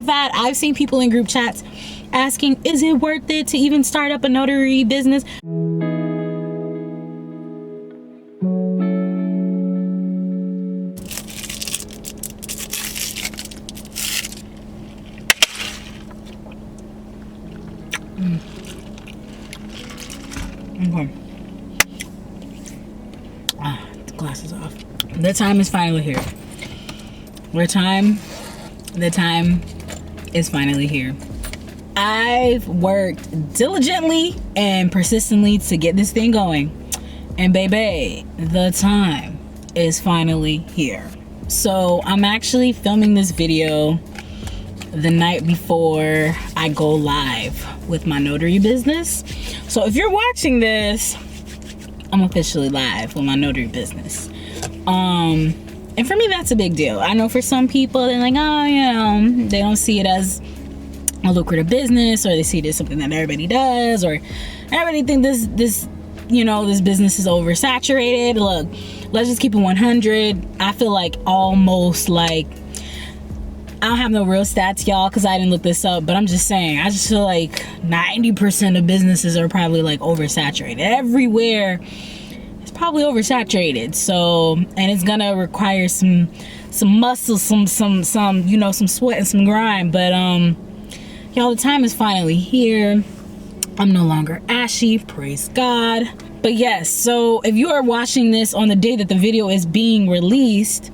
I've seen people in group chats asking, is it worth it to even start up a notary business? Okay. The glass is off. The time is finally here. The time is finally here. I've worked diligently and persistently to get this thing going. And baby, the time is finally here. So I'm actually filming this video the night before I go live with my notary business. So if you're watching this, I'm officially live with my notary business. And for me, that's a big deal. I know for some people, they're like, oh, you know, they don't see it as a lucrative business, or they see it as something that everybody does, or everybody think this business is oversaturated. Look, let's just keep it 100. I feel like almost like, I don't have no real stats, y'all, because I didn't look this up, but I'm just saying, I just feel like 90% of businesses are probably like oversaturated. Everywhere it's probably oversaturated. So, and it's gonna require some muscle, some sweat and some grind. But y'all, the time is finally here. I'm no longer ashy, praise God. But yes, so if you are watching this on the day that the video is being released,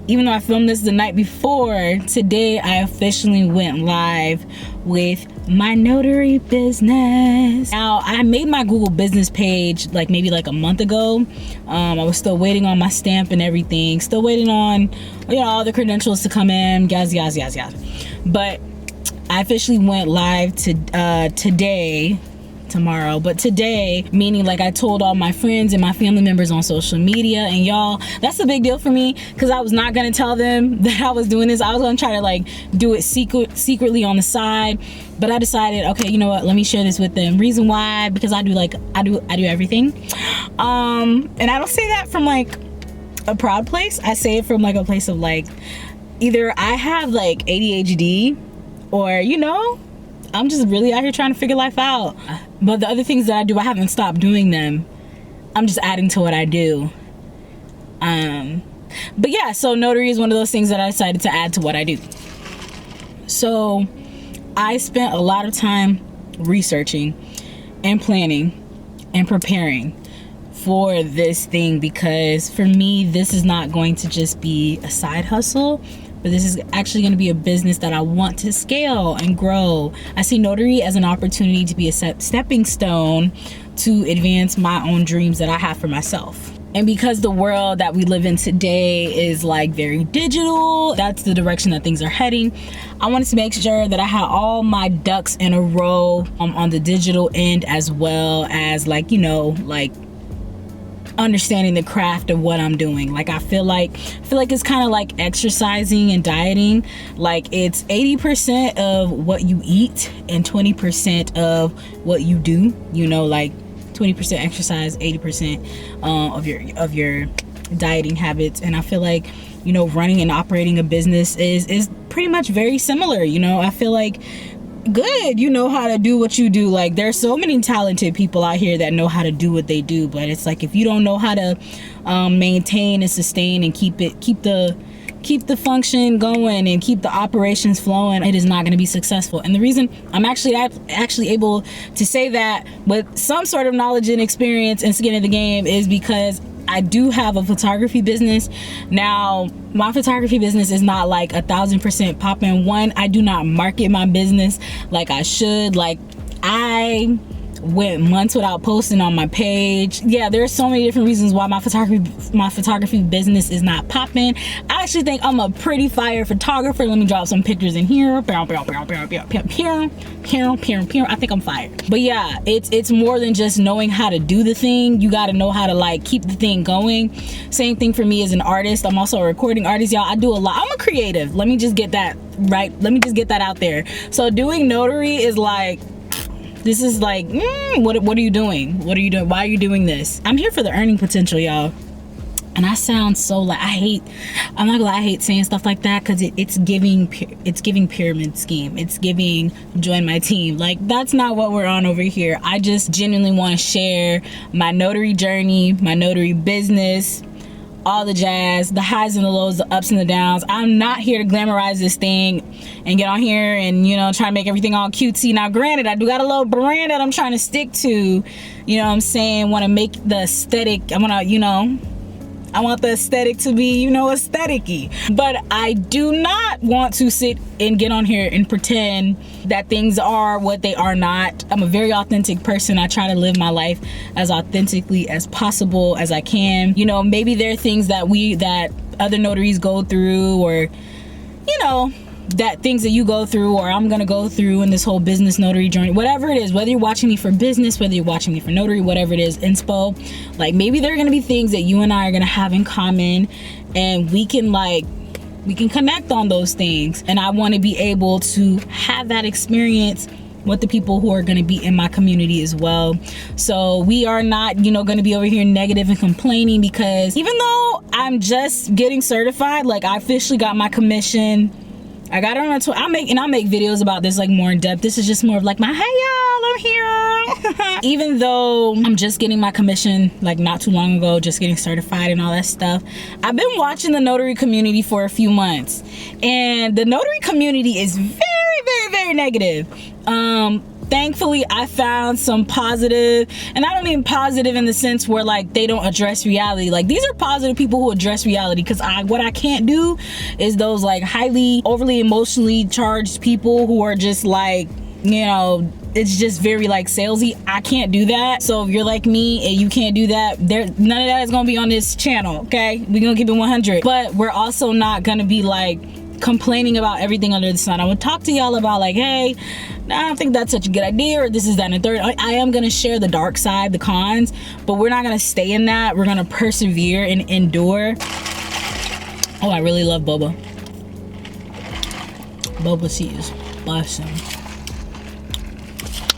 even though I filmed this the night before, today I officially went live with my notary business. Now, I made my Google business page maybe a month ago. I was still waiting on my stamp and everything. Still waiting on, all the credentials to come in, guys. But I officially went live tomorrow, but today, meaning I told all my friends and my family members on social media. And y'all, that's a big deal for me, because I was not gonna tell them that I was doing this. I was gonna try to do it secretly on the side, but I decided, okay, you know what, let me share this with them. Reason why, because I do everything, and I don't say that from a proud place. I say it from a place of either I have ADHD, or I'm just really out here trying to figure life out. But the other things that I do, I haven't stopped doing them. I'm just adding to what I do. But yeah, so notary is one of those things that I decided to add to what I do. So I spent a lot of time researching and planning and preparing for this thing, because for me, this is not going to just be a side hustle, but this is actually going to be a business that I want to scale and grow. I see notary as an opportunity to be a stepping stone to advance my own dreams that I have for myself. And because the world that we live in today is very digital, that's the direction that things are heading, I wanted to make sure that I had all my ducks in a row on the digital end, as well as understanding the craft of what I'm doing. I feel like it's kind of like exercising and dieting. It's 80% of what you eat and 20% of what you do. 20% exercise, 80% of your dieting habits. And I feel like running and operating a business is pretty much very similar. I feel like good, you know how to do what you do. There's so many talented people out here that know how to do what they do, but it's if you don't know how to maintain and sustain and keep the function going and keep the operations flowing, it is not going to be successful. And the reason I'm actually able to say that with some sort of knowledge and experience and skin in the game is because I do have a photography business. Now, my photography business is not 1,000% popping. One, I do not market my business like I should. I went months without posting on my page. Yeah, there's so many different reasons why my photography business is not popping. I actually think I'm a pretty fire photographer. Let me drop some pictures in here. I think I'm fired. But yeah, it's more than just knowing how to do the thing. You got to know how to keep the thing going. Same thing for me as an artist. I'm also a recording artist, y'all. I do a lot. I'm a creative. Let me just get that right. Let me just get that out there. So doing notary is this is what are you doing? What are you doing? Why are you doing this? I'm here for the earning potential, y'all. And I sound so like, I'm not gonna lie, I hate saying stuff like that, because it's giving pyramid scheme. It's giving join my team. Like, that's not what we're on over here. I just genuinely want to share my notary journey, my notary business, all the jazz, the highs and the lows, the ups and the downs. I'm not here to glamorize this thing and get on here and, you know, try to make everything all cutesy. Now, granted, I do got a little brand that I'm trying to stick to, you know what I'm saying? Want to make the aesthetic, I want the aesthetic to be, you know, aesthetic-y. But I do not want to sit and get on here and pretend that things are what they are not. I'm a very authentic person. I try to live my life as authentically as possible as I can. You know, maybe there are things that other notaries go through, or, you know, that things that you go through or I'm gonna go through in this whole business notary journey, whatever it is, whether you're watching me for business, whether you're watching me for notary, whatever it is, inspo, like, maybe there are gonna be things that you and I are gonna have in common, and we can connect on those things. And I want to be able to have that experience with the people who are going to be in my community as well. So we are not, you know, going to be over here negative and complaining, because even though I'm just getting certified, like, I officially got my commission. I got it on Twitter. I'll make videos about this, like, more in depth. This is just more of like my, hey y'all, I'm here. Even though I'm just getting my commission, like, not too long ago, just getting certified and all that stuff, I've been watching the notary community for a few months, and the notary community is very, very, very negative. Thankfully, I found some positive, and I don't mean positive in the sense where, like, they don't address reality. Like, these are positive people who address reality, because what I can't do is those, like, overly emotionally charged people who are just, like, you know, it's just very, like, salesy. I can't do that. So if you're like me and you can't do that, none of that is gonna be on this channel, okay? We're gonna keep it 100. But we're also not gonna be, like, complaining about everything under the sun. I would talk to y'all about, like, hey, I don't think that's such a good idea, or this is that and the third. I am going to share the dark side, the cons, but we're not going to stay in that. We're going to persevere and endure. Oh, I really love boba. Boba tea is awesome,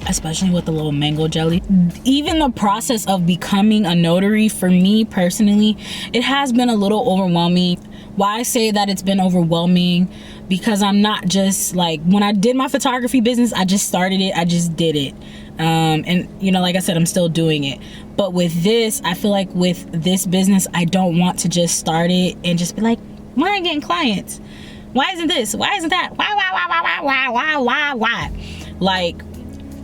especially with the little mango jelly. Even the process of becoming a notary, for me personally, it has been a little overwhelming. Why I say that it's been overwhelming, because I'm not just, like, when I did my photography business, I just started it, I just did it, and, you know, like I said, I'm still doing it. But with this, I feel like with this business, I don't want to just start it and just be like, why aren't I getting clients? Why isn't this? Why isn't that? Why? Like,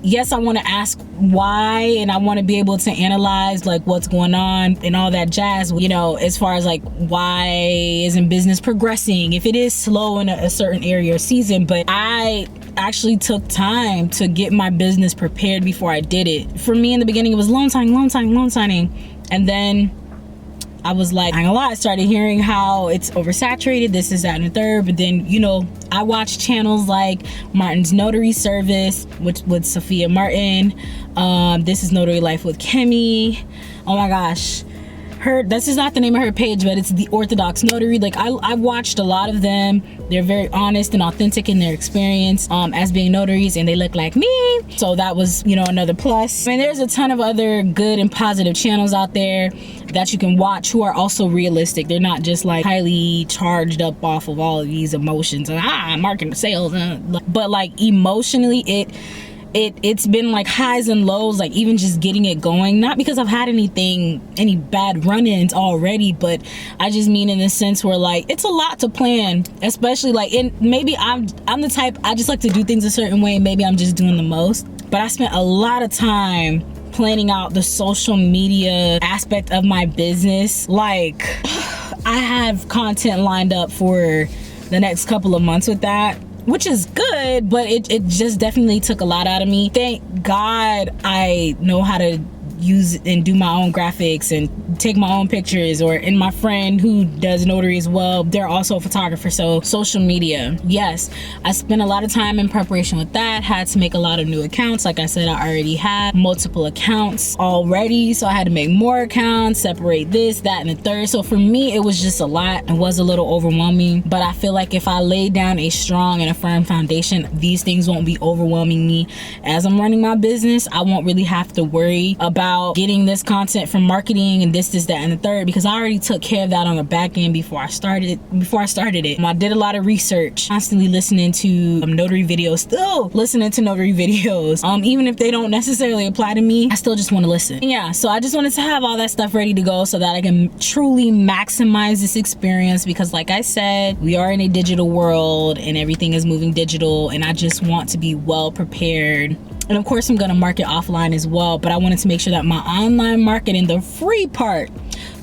yes, I want to ask why, and I want to be able to analyze, like, what's going on and all that jazz, you know, as far as, like, why isn't business progressing if it is slow in a certain area or season. But I actually took time to get my business prepared before I did it. For me, in the beginning, it was loan signing, and then I was like, I ain't gonna lie, I started hearing how it's oversaturated, this is that and the third. But then, you know, I watch channels like Martin's Notary Service, which with Sophia Martin, This is Notary Life with Kimmy. Oh my gosh, this is not the name of her page, but it's The Orthodox Notary. Like, I've watched a lot of them. They're very honest and authentic in their experience as being notaries, and they look like me, so that was, you know, another plus. And there's a ton of other good and positive channels out there that you can watch who are also realistic. They're not just, like, highly charged up off of all of these emotions and marketing, sales, but, like, emotionally it's been, like, highs and lows, like, even just getting it going. Not because I've had any bad run-ins already, but I just mean in the sense where, like, it's a lot to plan, especially, like, maybe I'm the type, I just like to do things a certain way, and maybe I'm just doing the most. But I spent a lot of time planning out the social media aspect of my business. Like, I have content lined up for the next couple of months with that, which is good, but it just definitely took a lot out of me. Thank God I know how to use and do my own graphics and take my own pictures, and my friend who does notary as well, they're also a photographer. So social media, yes, I spent a lot of time in preparation with that. Had to make a lot of new accounts. Like I said, I already had multiple accounts already, so I had to make more accounts, separate this, that, and the third. So for me, it was just a lot. It was a little overwhelming, but I feel like if I lay down a strong and a firm foundation, these things won't be overwhelming me as I'm running my business. I won't really have to worry about about getting this content from marketing and this, that, and the third, because I already took care of that on the back end before I started it. I did a lot of research, constantly listening to notary videos, still listening to notary videos. Even if they don't necessarily apply to me, I still just want to listen. Yeah, so I just wanted to have all that stuff ready to go so that I can truly maximize this experience, because like I said, we are in a digital world and everything is moving digital, and I just want to be well prepared. And of course I'm going to market offline as well, but I wanted to make sure that my online marketing, the free part,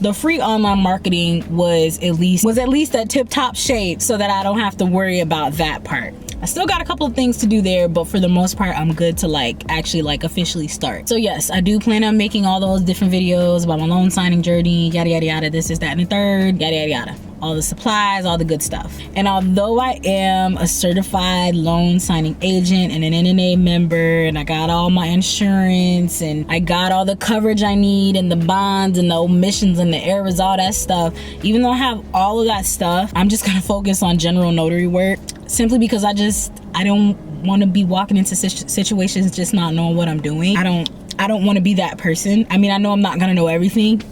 the free online marketing was at least at tip top shape, so that I don't have to worry about that part. I still got a couple of things to do there, but for the most part, I'm good to actually officially start. So yes, I do plan on making all those different videos about my loan signing journey, yada, yada, yada, this, that, and the third, yada, yada, yada. All the supplies, all the good stuff. And although I am a certified loan signing agent and an NNA member, and I got all my insurance and I got all the coverage I need and the bonds and the omissions and the errors, all that stuff, even though I have all of that stuff, I'm just gonna focus on general notary work, simply because I don't want to be walking into situations just not knowing what I'm doing. I don't want to be that person. I mean, I know I'm not gonna know everything.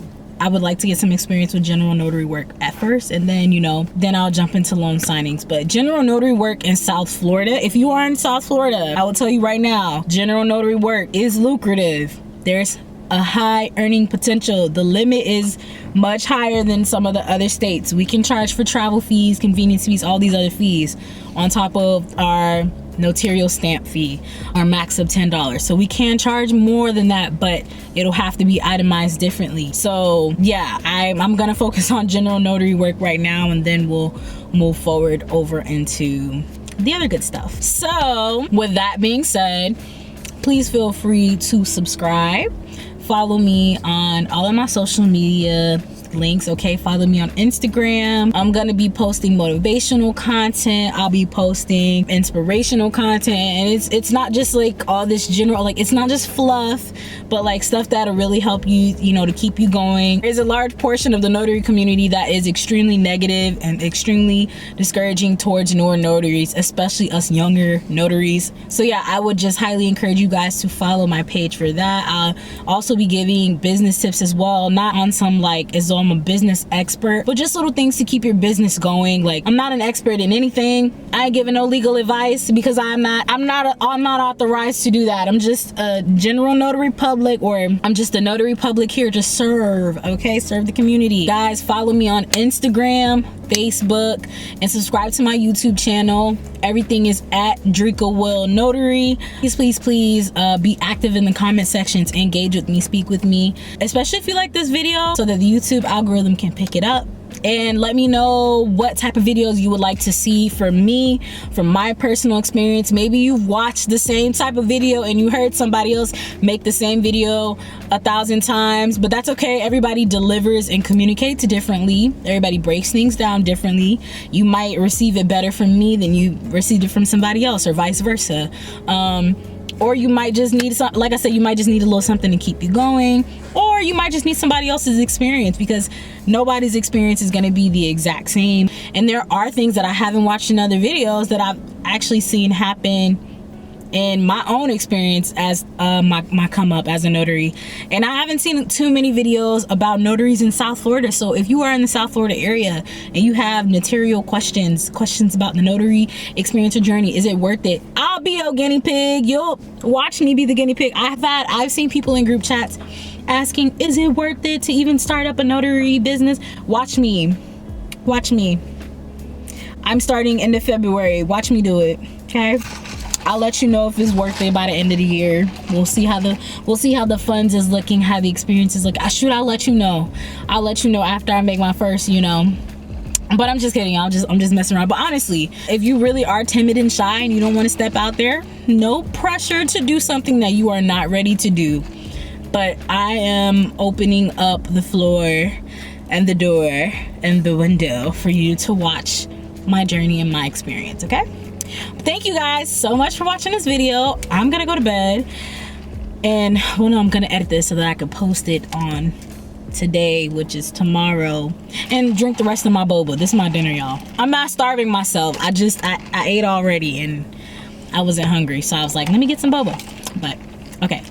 I would like to get some experience with general notary work at first, and then, then I'll jump into loan signings. But general notary work in South Florida, if you are in South Florida, I will tell you right now, general notary work is lucrative. There's a high earning potential. The limit is much higher than some of the other states. We can charge for travel fees, convenience fees, all these other fees on top of our notarial stamp fee, our max of $10. So we can charge more than that, but it'll have to be itemized differently. So yeah, I'm gonna focus on general notary work right now, and then we'll move forward over into the other good stuff. So with that being said, please feel free to subscribe. Follow me on all of my social media links. Okay, follow me on Instagram. I'm gonna be posting motivational content. I'll be posting inspirational content, and it's not just all this general, it's not just fluff, but stuff that'll really help you, to keep you going. There's a large portion of the notary community that is extremely negative and extremely discouraging towards newer notaries, especially us younger notaries. So yeah, I would just highly encourage you guys to follow my page for that. I'll also be giving business tips as well, not on some as though I'm a business expert, but just little things to keep your business going. I'm not an expert in anything. I ain't giving no legal advice, because I'm not authorized to do that. I'm just a general notary public, or I'm just a notary public here to serve, okay? Serve the community. Guys, follow me on Instagram, Facebook, and subscribe to my YouTube channel. Everything is at Drika Will Notary. Please be active in the comment sections, engage with me, speak with me, especially if you like this video, so that the YouTube algorithm can pick it up. And let me know what type of videos you would like to see from me, from my personal experience. Maybe you've watched the same type of video and you heard somebody else make the same video 1,000 times, but that's okay. Everybody delivers and communicates differently. Everybody breaks things down differently. You might receive it better from me than you received it from somebody else, or vice versa. Or you might just need some, like I said, you might just need a little something to keep you going, or you might just need somebody else's experience, because nobody's experience is going to be the exact same. And there are things that I haven't watched in other videos that I've actually seen happen in my own experience as my come up as a notary. And I haven't seen too many videos about notaries in South Florida. So if you are in the South Florida area and you have notarial questions about the notary experience or journey, is it worth it? I'll be your guinea pig. You'll watch me be the guinea pig. I've seen people in group chats asking, is it worth it to even start up a notary business? Watch me. I'm starting end of February. Watch me do it. Okay, I'll let you know if it's worth it by the end of the year. We'll see how the funds is looking, how the experience is looking. I'll let you know. I'll let you know after I make my first, But I'm just kidding. I'm just messing around. But honestly, if you really are timid and shy and you don't want to step out there, no pressure to do something that you are not ready to do. But I am opening up the floor and the door and the window for you to watch my journey and my experience, okay? Thank you guys so much for watching this video. I'm gonna go to bed, and I'm gonna edit this so that I can post it on today, which is tomorrow, and drink the rest of my boba. This is my dinner, y'all. I'm not starving myself. I ate already and I wasn't hungry, so I was like, let me get some boba. But okay.